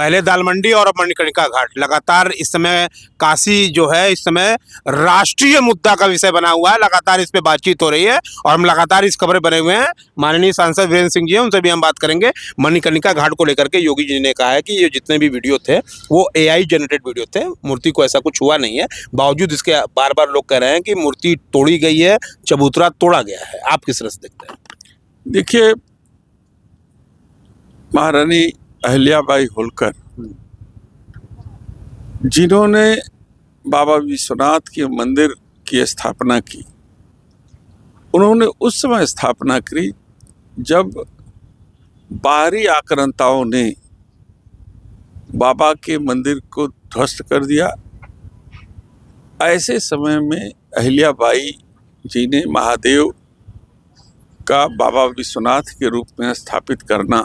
पहले दालमंडी और अब मणिकर्णिका घाट लगातार इस समय काशी जो है इस समय राष्ट्रीय मुद्दा का विषय बना हुआ है। लगातार इस पे बातचीत हो रही है और हम लगातार इस खबरें बने हुए हैं। माननीय सांसद वीरेंद्र सिंह जी हैं, उनसे भी हम बात करेंगे। मणिकर्णिका घाट को लेकर के योगी जी ने कहा है कि ये जितने भी वीडियो थे वो AI जनरेटेड वीडियो थे, मूर्ति को ऐसा कुछ हुआ नहीं है। बावजूद इसके बार बार लोग कह रहे हैं कि मूर्ति तोड़ी गई है, चबूतरा तोड़ा गया है। आप किस तरह से देखते हैं? देखिए, महारानी अहिल्याबाई होलकर जिन्होंने बाबा विश्वनाथ के मंदिर की स्थापना की, उन्होंने उस समय स्थापना की जब बाहरी आक्रांताओं ने बाबा के मंदिर को ध्वस्त कर दिया। ऐसे समय में अहिल्याबाई जी ने महादेव का बाबा विश्वनाथ के रूप में स्थापित करना,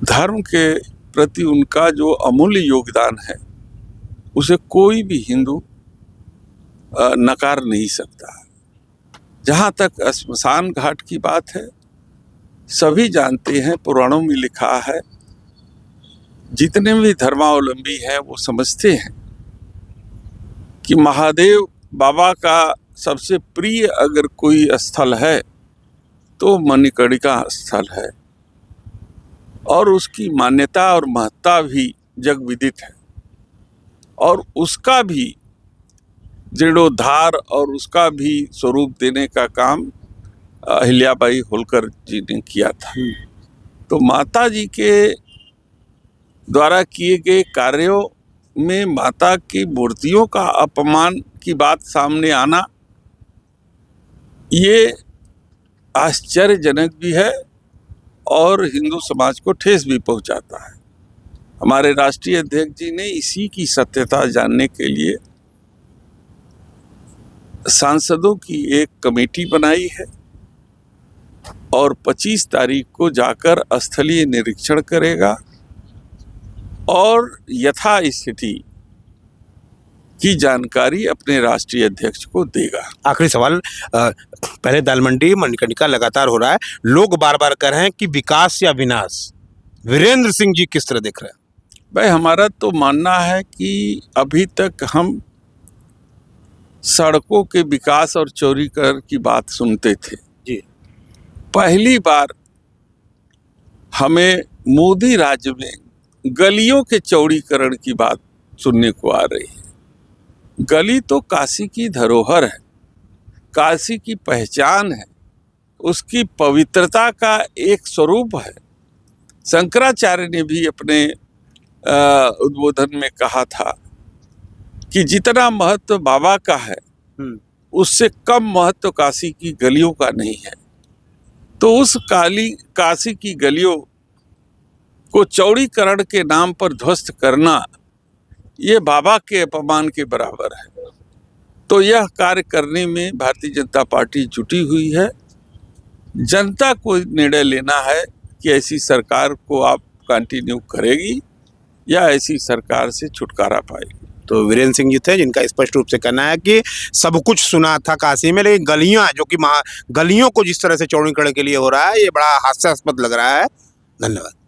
धर्म के प्रति उनका जो अमूल्य योगदान है उसे कोई भी हिंदू नकार नहीं सकता। जहाँ तक श्मशान घाट की बात है, सभी जानते हैं, पुराणों में लिखा है, जितने भी धर्मावलंबी हैं वो समझते हैं कि महादेव बाबा का सबसे प्रिय अगर कोई स्थल है तो मणिकर्णिका स्थल है और उसकी मान्यता और महत्ता भी जग विदित है और उसका भी जीर्णोद्धार और उसका भी स्वरूप देने का काम अहिल्याबाई होलकर जी ने किया था। तो माता जी के द्वारा किए गए कार्यों में माता की मूर्तियों का अपमान की बात सामने आना ये आश्चर्यजनक भी है और हिंदू समाज को ठेस भी पहुंचाता है। हमारे राष्ट्रीय अध्यक्ष जी ने इसी की सत्यता जानने के लिए सांसदों की एक कमेटी बनाई है और 25 तारीख को जाकर स्थलीय निरीक्षण करेगा और यथा स्थिति की जानकारी अपने राष्ट्रीय अध्यक्ष को देगा। आखिरी सवाल, पहले दालमंडी मणिकर्णिका लगातार हो रहा है, लोग बार बार कह रहे हैं कि विकास या विनाश, वीरेंद्र सिंह जी किस तरह देख रहे हैं? भाई, हमारा तो मानना है कि अभी तक हम सड़कों के विकास और चौड़ीकरण की बात सुनते थे जी। पहली बार हमें मोदी राज्य में गलियों के चौड़ीकरण की बात सुनने को आ रही है। गली तो काशी की धरोहर है, काशी की पहचान है, उसकी पवित्रता का एक स्वरूप है। शंकराचार्य ने भी अपने उद्बोधन में कहा था कि जितना महत्व बाबा का है उससे कम महत्व काशी की गलियों का नहीं है। तो उस काशी की गलियों को चौड़ीकरण के नाम पर ध्वस्त करना ये बाबा के अपमान के बराबर है। तो यह कार्य करने में भारतीय जनता पार्टी जुटी हुई है। जनता को निर्णय लेना है कि ऐसी सरकार को आप कंटिन्यू करेगी या ऐसी सरकार से छुटकारा पाएगी। तो वीरेंद्र सिंह जी थे जिनका स्पष्ट रूप से कहना है कि सब कुछ सुना था काशी में, लेकिन गलियां जो कि गलियों को जिस तरह से चौड़ीकरण के लिए हो रहा है ये बड़ा हास्यास्पद लग रहा है। धन्यवाद।